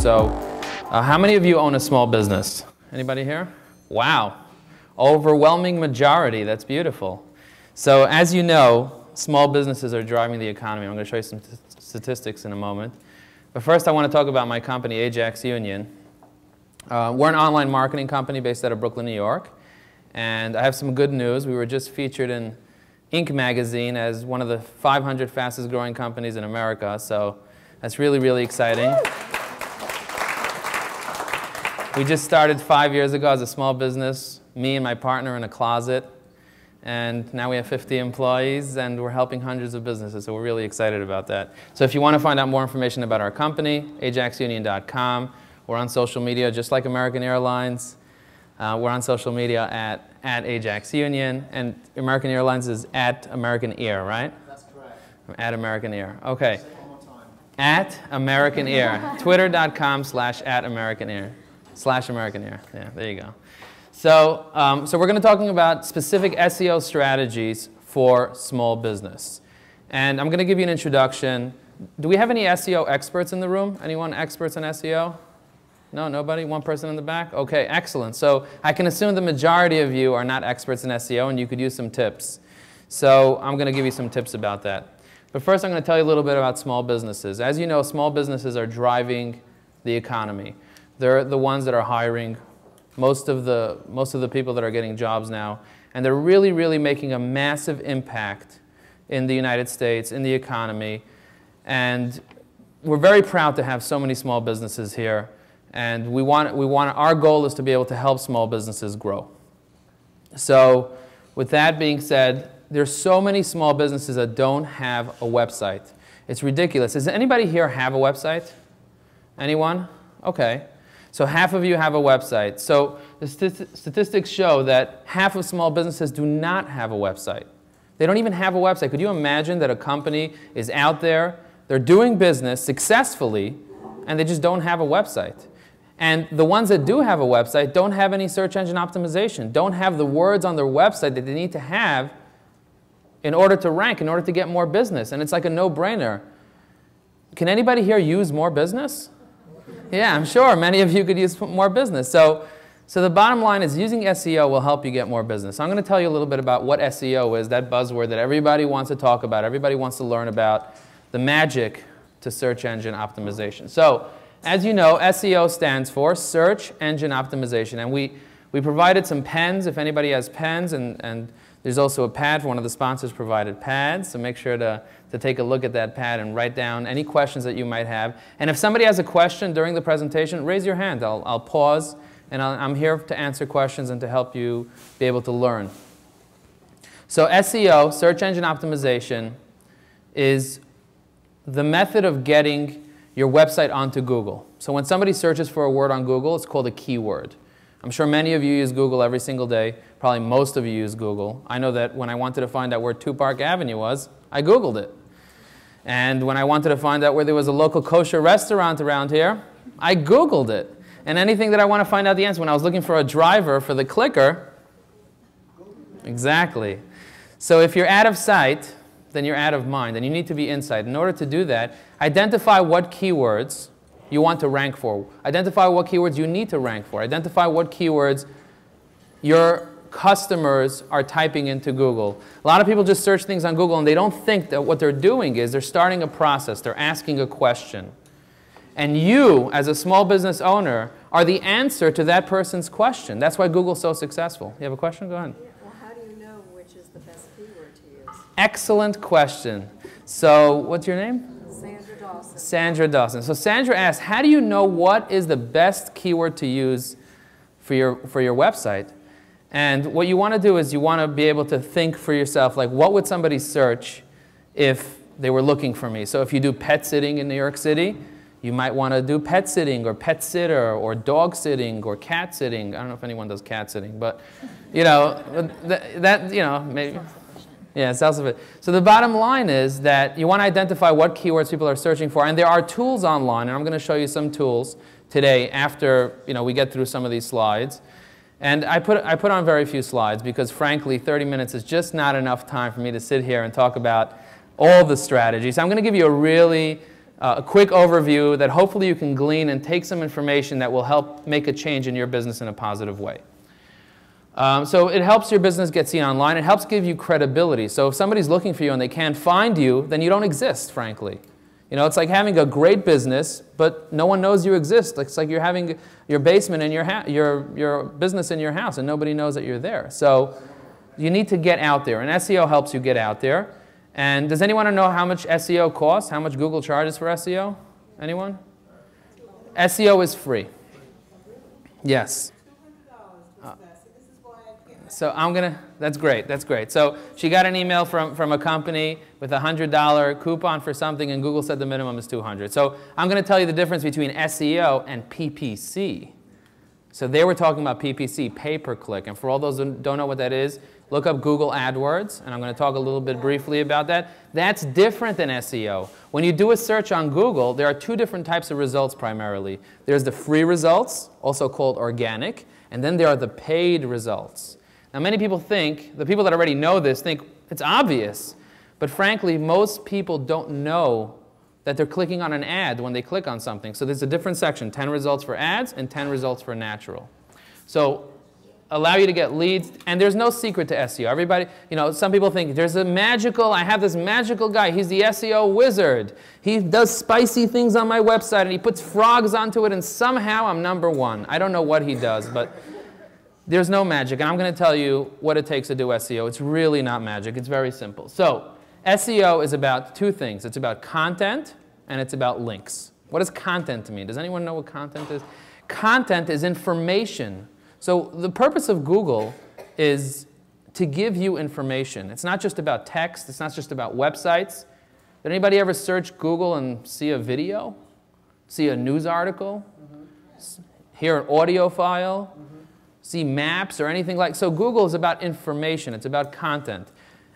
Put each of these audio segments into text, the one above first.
So how many of you own a small business? Anybody here? Wow. Overwhelming majority. That's beautiful. So as you know, small businesses are driving the economy. I'm going to show you some statistics in a moment. But first I want to talk about my company, AJAX Union. We're an online marketing company based out of Brooklyn, New York. And I have some good news. We were just featured in Inc. magazine as one of the 500 fastest growing companies in America. So that's really, really exciting. We just started 5 years ago as a small business, me and my partner in a closet. And now we have 50 employees, and we're helping hundreds of businesses, so we're really excited about that. So if you want to find out more information about our company, ajaxunion.com. We're on social media, just like American Airlines. We're on social media at AJAX Union, and American Airlines is at American Air, right? That's correct. At American Air. Okay. Say it one more time. At American Air. Twitter.com/@American Air. /American Air. Yeah, there you go. So, so we're going to be talking about specific SEO strategies for small business. And I'm going to give you an introduction. Do we have any SEO experts in the room? Anyone experts in SEO? No, nobody? One person in the back? Okay, excellent. So I can assume the majority of you are not experts in SEO, and you could use some tips. So I'm going to give you some tips about that. But first I'm going to tell you a little bit about small businesses. As you know, small businesses are driving the economy. They're the ones that are hiring most of the people that are getting jobs now. And they're really, really making a massive impact in the United States, in the economy. And we're very proud to have so many small businesses here. And our goal is to be able to help small businesses grow. So with that being said, there's so many small businesses that don't have a website. It's ridiculous. Does anybody here have a website? Anyone? Okay. So half of you have a website. So the statistics show that half of small businesses do not have a website. They don't even have a website. Could you imagine that a company is out there, they're doing business successfully, and they just don't have a website? And the ones that do have a website don't have any search engine optimization, don't have the words on their website that they need to have in order to rank, in order to get more business. And it's like a no-brainer. Can anybody here use more business? Yeah, I'm sure many of you could use more business. So the bottom line is using SEO will help you get more business. So I'm going to tell you a little bit about what SEO is, that buzzword that everybody wants to talk about, everybody wants to learn about, the magic to search engine optimization. So as you know, SEO stands for Search Engine Optimization. And we provided some pens, if anybody has pens, and there's also a pad. One of the sponsors provided pads, so make sure to take a look at that pad and write down any questions that you might have. And if somebody has a question during the presentation, raise your hand. I'll pause, and I'm here to answer questions and to help you be able to learn. So SEO, Search Engine Optimization, is the method of getting your website onto Google. So when somebody searches for a word on Google, it's called a keyword. I'm sure many of you use Google every single day. Probably most of you use Google. I know that when I wanted to find out where 2 Park Avenue was, I Googled it. And when I wanted to find out where there was a local kosher restaurant around here, I Googled it. And anything that I want to find out the answer, when I was looking for a driver for the clicker, exactly. So if you're out of sight, then you're out of mind, and you need to be in sight. In order to do that, identify what keywords you want to rank for. Identify what keywords you need to rank for. Identify what keywords your customers are typing into Google. A lot of people just search things on Google and they don't think that what they're doing is they're starting a process, they're asking a question. And you, as a small business owner, are the answer to that person's question. That's why Google's so successful. You have a question? Go ahead. Yeah, well, how do you know which is the best keyword to use? Excellent question. So what's your name? Sandra Dawson. Sandra Dawson. So Sandra asked, how do you know what is the best keyword to use for your website? And what you want to do is you want to be able to think for yourself, like, what would somebody search if they were looking for me? So if you do pet sitting in New York City, you might want to do pet sitting or pet sitter or dog sitting or cat sitting. I don't know if anyone does cat sitting, but you know, that you know, maybe. Yeah, self-sufficient. So the bottom line is that you want to identify what keywords people are searching for, and there are tools online, and I'm going to show you some tools today after we get through some of these slides. And I put on very few slides because, frankly, 30 minutes is just not enough time for me to sit here and talk about all the strategies. I'm going to give you a really a quick overview that hopefully you can glean and take some information that will help make a change in your business in a positive way. So it helps your business get seen online. It helps give you credibility. So if somebody's looking for you and they can't find you, then you don't exist, frankly. You know, it's like having a great business, but no one knows you exist. It's like you're having your basement in your business in your house, and nobody knows that you're there. So you need to get out there, and SEO helps you get out there. And does anyone know how much SEO costs? How much Google charges for SEO? Anyone? SEO is free. Yes. So I'm going to, that's great, that's great. So she got an email from a company with a $100 coupon for something, and Google said the minimum is $200. So I'm going to tell you the difference between SEO and PPC. So they were talking about PPC, pay-per-click. And for all those who don't know what that is, look up Google AdWords, and I'm going to talk a little bit briefly about that. That's different than SEO. When you do a search on Google, there are two different types of results primarily. There's the free results, also called organic, and then there are the paid results. Now, many people think, the people that already know this think it's obvious, but frankly, most people don't know that they're clicking on an ad when they click on something. So there's a different section, 10 results for ads and 10 results for natural. So allow you to get leads, and there's no secret to SEO. Everybody, you know, some people think there's a magical, I have this magical guy, he's the SEO wizard. He does spicy things on my website and he puts frogs onto it and somehow I'm #1. I don't know what he does, but there's no magic, and I'm going to tell you what it takes to do SEO. It's really not magic. It's very simple. So SEO is about two things. It's about content, and it's about links. What does content mean? Does anyone know what content is? Content is information. So the purpose of Google is to give you information. It's not just about text. It's not just about websites. Did anybody ever search Google and see a video? See a news article? Hear an audio file? See maps or anything like. So Google is about information. It's about content.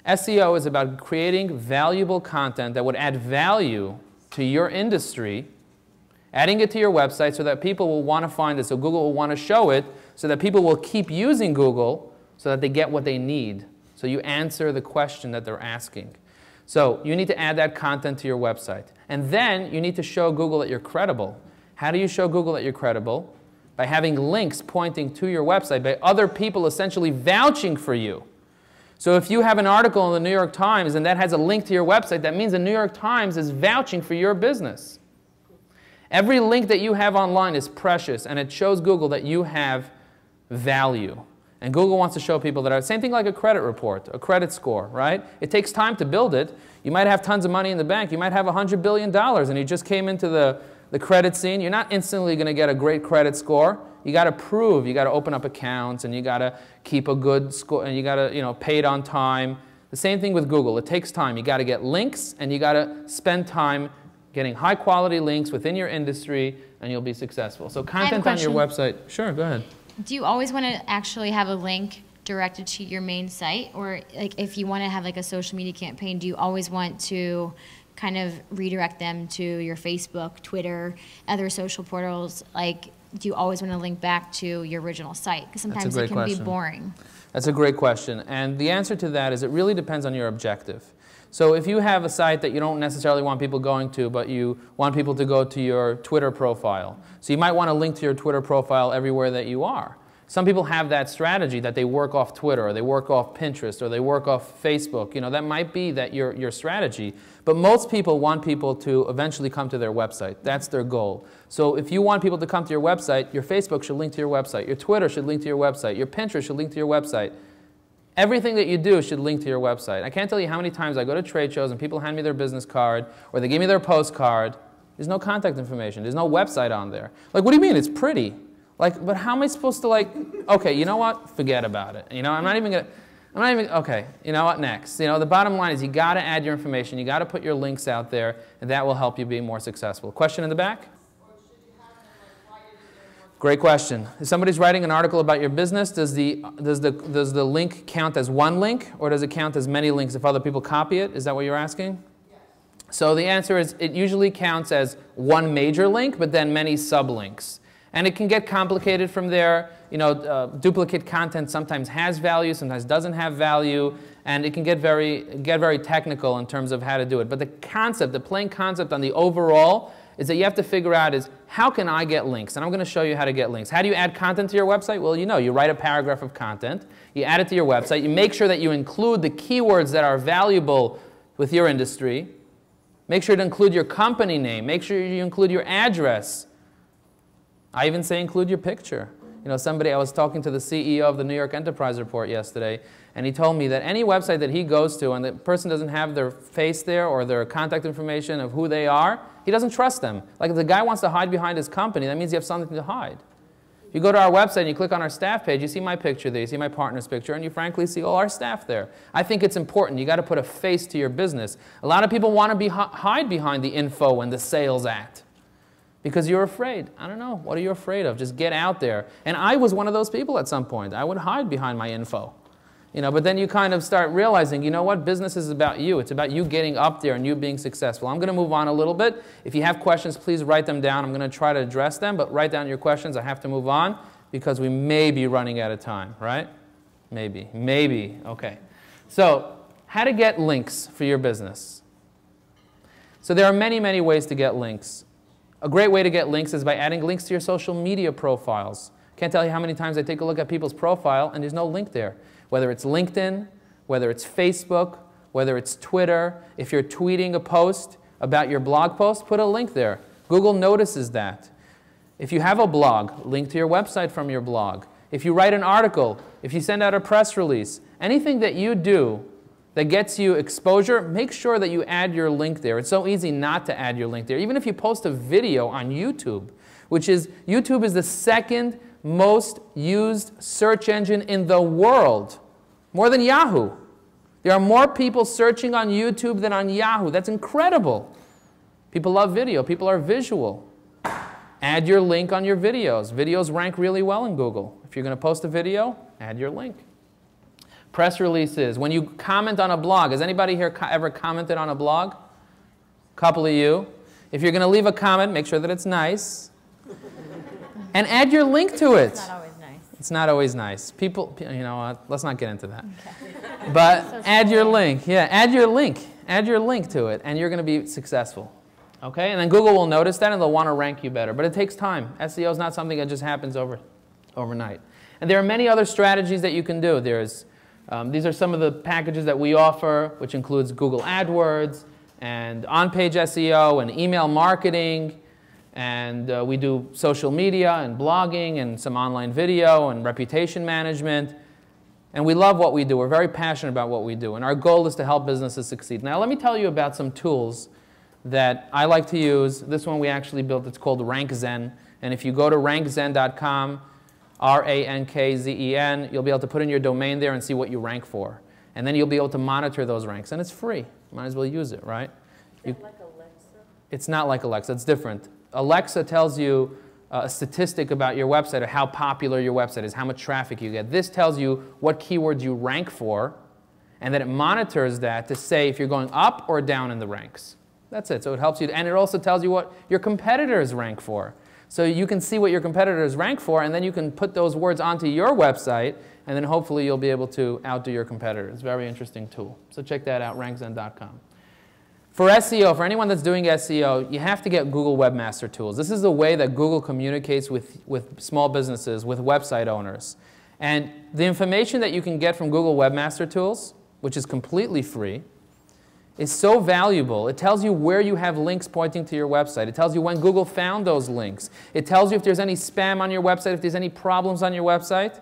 SEO is about creating valuable content that would add value to your industry, adding it to your website so that people will want to find it, so Google will want to show it, so that people will keep using Google so that they get what they need. So you answer the question that they're asking. So you need to add that content to your website. And then you need to show Google that you're credible. How do you show Google that you're credible? By having links pointing to your website, by other people essentially vouching for you. So if you have an article in the New York Times and that has a link to your website, that means the New York Times is vouching for your business. Every link that you have online is precious, and it shows Google that you have value. And Google wants to show people that are, same thing like a credit report, a credit score, right? It takes time to build it. You might have tons of money in the bank. You might have $100 billion, and you just came into the credit scene. You're not instantly going to get a great credit score. You got to prove. You got to open up accounts, and you got to keep a good score, and you got to, you know, pay it on time. The same thing with Google. It takes time. You got to get links, and you got to spend time getting high-quality links within your industry, and you'll be successful. So content on your website. Sure, go ahead. Do you always want to actually have a link directed to your main site, or like if you want to have like a social media campaign, do you always want to kind of redirect them to your Facebook, Twitter, other social portals? Like, do you always want to link back to your original site? Because sometimes it can be boring. That's a great question. And the answer to that is it really depends on your objective. So if you have a site that you don't necessarily want people going to, but you want people to go to your Twitter profile, so you might want to link to your Twitter profile everywhere that you are. Some people have that strategy that they work off Twitter, or they work off Pinterest, or they work off Facebook. You know, that might be that your strategy. But most people want people to eventually come to their website. That's their goal. So if you want people to come to your website, your Facebook should link to your website. Your Twitter should link to your website. Your Pinterest should link to your website. Everything that you do should link to your website. I can't tell you how many times I go to trade shows and people hand me their business card, or they give me their postcard. There's no contact information. There's no website on there. Like, what do you mean? It's pretty. Like, but how am I supposed to, like, okay, you know what? Forget about it. You know, I'm not even, okay, you know what, next. You know, the bottom line is you got to add your information. You got to put your links out there, and that will help you be more successful. Question in the back? Great question. If somebody's writing an article about your business, does the link count as one link, or does it count as many links if other people copy it? Is that what you're asking? Yes. So the answer is it usually counts as one major link, but then many sublinks. And it can get complicated from there. You know, duplicate content sometimes has value, sometimes doesn't have value. And it can get very technical in terms of how to do it. But the concept, the plain concept on the overall is that you have to figure out is, how can I get links? And I'm going to show you how to get links. How do you add content to your website? Well, you write a paragraph of content. You add it to your website. You make sure that you include the keywords that are valuable with your industry. Make sure to include your company name. Make sure you include your address. I even say include your picture. I was talking to the CEO of the New York Enterprise Report yesterday, and he told me that any website that he goes to and the person doesn't have their face there or their contact information of who they are, he doesn't trust them. Like if the guy wants to hide behind his company, that means you have something to hide. If you go to our website and you click on our staff page, you see my picture there, you see my partner's picture, and you frankly see all our staff there. I think it's important. You got to put a face to your business. A lot of people want to hide behind the info and the sales act because you're afraid. I don't know. What are you afraid of? Just get out there. And I was one of those people at some point. I would hide behind my info. But then you kind of start realizing, you know what, business is about you. It's about you getting up there and you being successful. I'm going to move on a little bit. If you have questions, please write them down. I'm going to try to address them, but write down your questions. I have to move on because we may be running out of time, right? Maybe. Okay. So how to get links for your business. So there are many, many ways to get links. A great way to get links is by adding links to your social media profiles. Can't tell you how many times I take a look at people's profile and there's no link there. Whether it's LinkedIn, whether it's Facebook, whether it's Twitter. If you're tweeting a post about your blog post, put a link there. Google notices that. If you have a blog, link to your website from your blog. If you write an article, if you send out a press release, anything that you do that gets you exposure, make sure that you add your link there. It's so easy not to add your link there. Even if you post a video on YouTube, YouTube is the second most used search engine in the world, more than Yahoo. There are more people searching on YouTube than on Yahoo. That's incredible. People love video. People are visual. Add your link on your videos. Videos rank really well in Google. If you're going to post a video, add your link. Press releases. When you comment on a blog, has anybody here ever commented on a blog? A couple of you. If you're going to leave a comment, make sure that it's nice. And add your link to it. It's not always nice. It's not always nice. People, you know what, let's not get into that. Okay. But add your link. Yeah, add your link. Add your link to it, and you're going to be successful. Okay? And then Google will notice that, and they'll want to rank you better. But it takes time. SEO is not something that just happens overnight. And there are many other strategies that you can do. These are some of the packages that we offer, which includes Google AdWords, and on-page SEO, and email marketing, and we do social media and blogging and some online video and reputation management. And we love what we do. We're very passionate about what we do. And our goal is to help businesses succeed. Now let me tell you about some tools that I like to use. This one we actually built. It's called RankZen. And if you go to rankzen.com, RankZen, you'll be able to put in your domain there and see what you rank for. And then you'll be able to monitor those ranks. And it's free. Might as well use it, right? Is it like Alexa? It's not like Alexa. It's different. Alexa tells you a statistic about your website or how popular your website is, how much traffic you get. This tells you what keywords you rank for, and then it monitors that to say if you're going up or down in the ranks. That's it. So it helps you. And it also tells you what your competitors rank for. So you can see what your competitors rank for, and then you can put those words onto your website, and then hopefully you'll be able to outdo your competitors. It's a very interesting tool. So check that out, rankzen.com. For SEO, for anyone that's doing SEO, you have to get Google Webmaster Tools. This is the way that Google communicates with small businesses, with website owners. And the information that you can get from Google Webmaster Tools, which is completely free, is so valuable. It tells you where you have links pointing to your website. It tells you when Google found those links. It tells you if there's any spam on your website, if there's any problems on your website.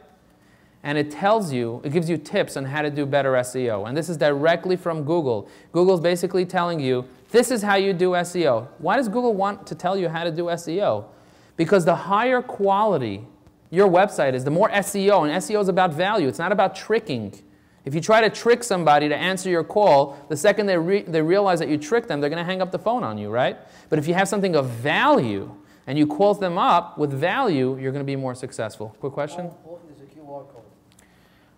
And it tells you, it gives you tips on how to do better SEO. And this is directly from Google. Google's basically telling you, this is how you do SEO. Why does Google want to tell you how to do SEO? Because the higher quality your website is, the more SEO. And SEO is about value. It's not about tricking. If you try to trick somebody to answer your call, the second they realize that you tricked them, they're going to hang up the phone on you, right? But if you have something of value and you call them up with value, you're going to be more successful. Quick question?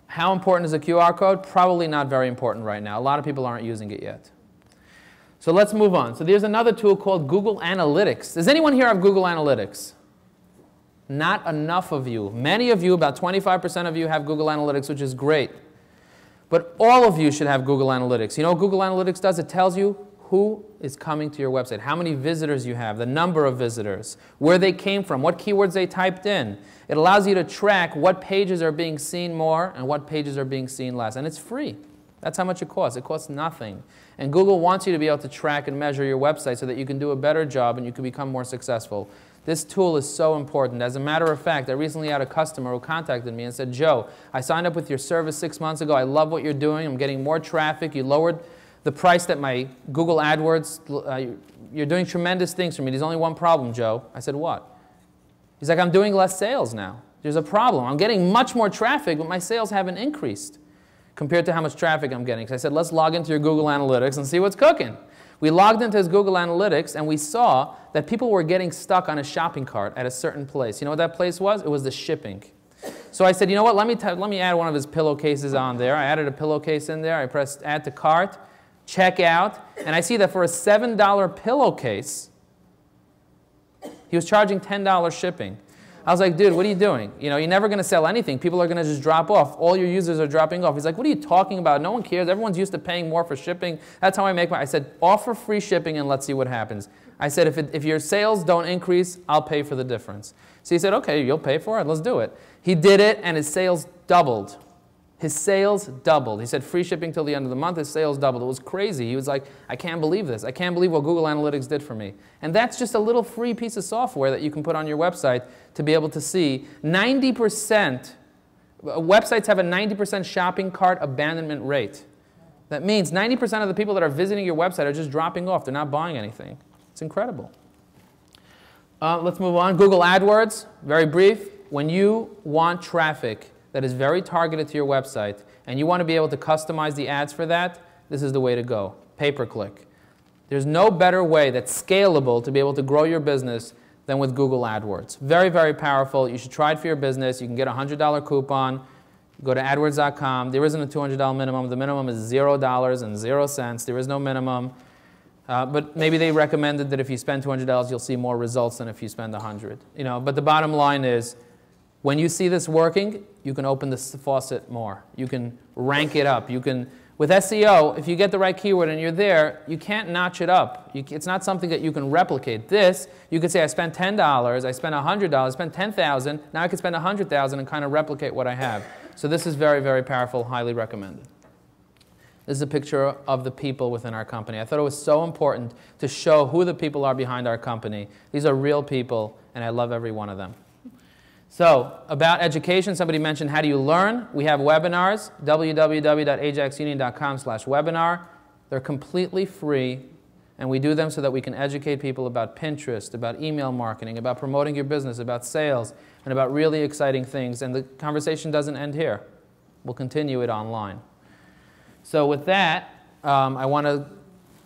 How important is a QR code? Probably not very important right now. A lot of people aren't using it yet. So let's move on. So there's another tool called Google Analytics. Does anyone here have Google Analytics? Not enough of you. Many of you, about 25% of you, have Google Analytics, which is great. But all of you should have Google Analytics. You know what Google Analytics does? It tells you who is coming to your website, how many visitors you have, the number of visitors, where they came from, what keywords they typed in. It allows you to track what pages are being seen more and what pages are being seen less. And it's free. That's how much it costs. It costs nothing. And Google wants you to be able to track and measure your website so that you can do a better job and you can become more successful. This tool is so important. As a matter of fact, I recently had a customer who contacted me and said, Joe, I signed up with your service 6 months ago. I love what you're doing. I'm getting more traffic. You lowered the price that my Google AdWords, you're doing tremendous things for me. There's only one problem, Joe. I said, what? He's like, I'm doing less sales now. There's a problem. I'm getting much more traffic, but my sales haven't increased compared to how much traffic I'm getting. So I said, let's log into your Google Analytics and see what's cooking. We logged into his Google Analytics, and we saw that people were getting stuck on a shopping cart at a certain place. You know what that place was? It was the shipping. So I said, you know what, let me add one of his pillowcases on there. I added a pillowcase in there. I pressed add to cart, check out, and I see that for a $7 pillowcase, he was charging $10 shipping. I was like, dude, what are you doing? You know, you're never going to sell anything. People are going to just drop off. All your users are dropping off. He's like, what are you talking about? No one cares. Everyone's used to paying more for shipping. That's how I make my. I said, offer free shipping and let's see what happens. I said, if your sales don't increase, I'll pay for the difference. So he said, okay, you'll pay for it. Let's do it. He did it, and his sales doubled. His sales doubled. He said free shipping till the end of the month. His sales doubled. It was crazy. He was like, I can't believe this. I can't believe what Google Analytics did for me. And that's just a little free piece of software that you can put on your website to be able to see 90%. Websites have a 90% shopping cart abandonment rate. That means 90% of the people that are visiting your website are just dropping off. They're not buying anything. It's incredible. Let's move on. Google AdWords, very brief. When you want traffic that is very targeted to your website, and you want to be able to customize the ads for that, this is the way to go. Pay-per-click. There's no better way that's scalable to be able to grow your business than with Google AdWords. Very, very powerful. You should try it for your business. You can get a $100 coupon. Go to AdWords.com. There isn't a $200 minimum. The minimum is $0.00. There is no minimum. But maybe they recommended that if you spend $200, you'll see more results than if you spend $100. You know, but the bottom line is, when you see this working, you can open the faucet more. You can rank it up. You can, with SEO, if you get the right keyword and you're there, you can't notch it up. It's not something that you can replicate. This, you could say, I spent $10, I spent $100, I spent $10,000. Now I can spend $100,000 and kind of replicate what I have. So this is very, very powerful, highly recommended. This is a picture of the people within our company. I thought it was so important to show who the people are behind our company. These are real people, and I love every one of them. So, about education, somebody mentioned how do you learn? We have webinars, www.ajaxunion.com/webinar. They're completely free, and we do them so that we can educate people about Pinterest, about email marketing, about promoting your business, about sales, and about really exciting things. And the conversation doesn't end here. We'll continue it online. So with that, I want to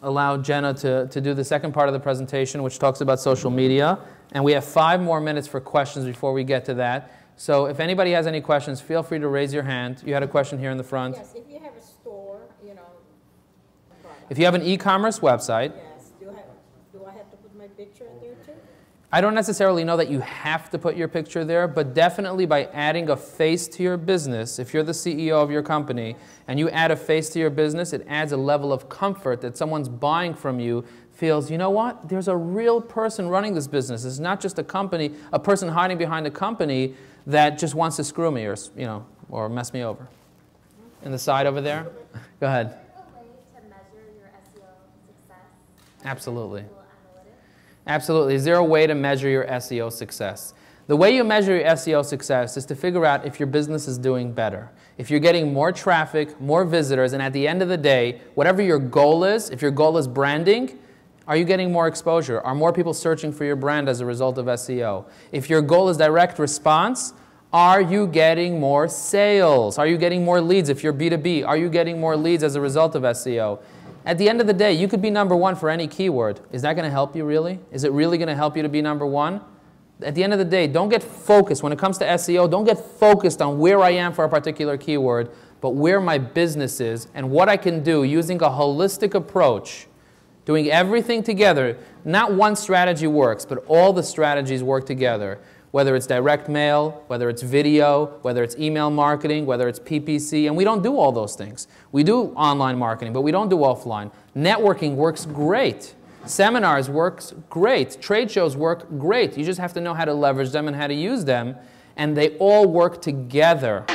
allow Jenna to do the second part of the presentation, which talks about social media. And we have 5 more minutes for questions before we get to that. So if anybody has any questions, feel free to raise your hand. You had a question here in the front. Yes, if you have a store, you know. If you have an e-commerce website. Yes, do I have to put my picture in there too? I don't necessarily know that you have to put your picture there, but definitely by adding a face to your business, if you're the CEO of your company and you add a face to your business, it adds a level of comfort that someone's buying from you feels, you know what, there's a real person running this business. It's not just a company, a person hiding behind a company that just wants to screw me or, you know, or mess me over. In the side over there? Go ahead. Is there a way to measure your SEO success? Absolutely. Google Analytics? Absolutely. Is there a way to measure your SEO success? The way you measure your SEO success is to figure out if your business is doing better. If you're getting more traffic, more visitors, and at the end of the day, whatever your goal is, if your goal is branding, are you getting more exposure? Are more people searching for your brand as a result of SEO? If your goal is direct response, are you getting more sales? Are you getting more leads if you're B2B? Are you getting more leads as a result of SEO? At the end of the day, you could be #1 for any keyword. Is that going to help you really? Is it really going to help you to be #1? At the end of the day, don't get focused. When it comes to SEO, don't get focused on where I am for a particular keyword, but where my business is and what I can do using a holistic approach. Doing everything together. Not one strategy works, but all the strategies work together. whether it's direct mail, whether it's video, whether it's email marketing, whether it's PPC, and we don't do all those things. We do online marketing, but we don't do offline. Networking works great. Seminars works great. Trade shows work great. You just have to know how to leverage them and how to use them, and they all work together.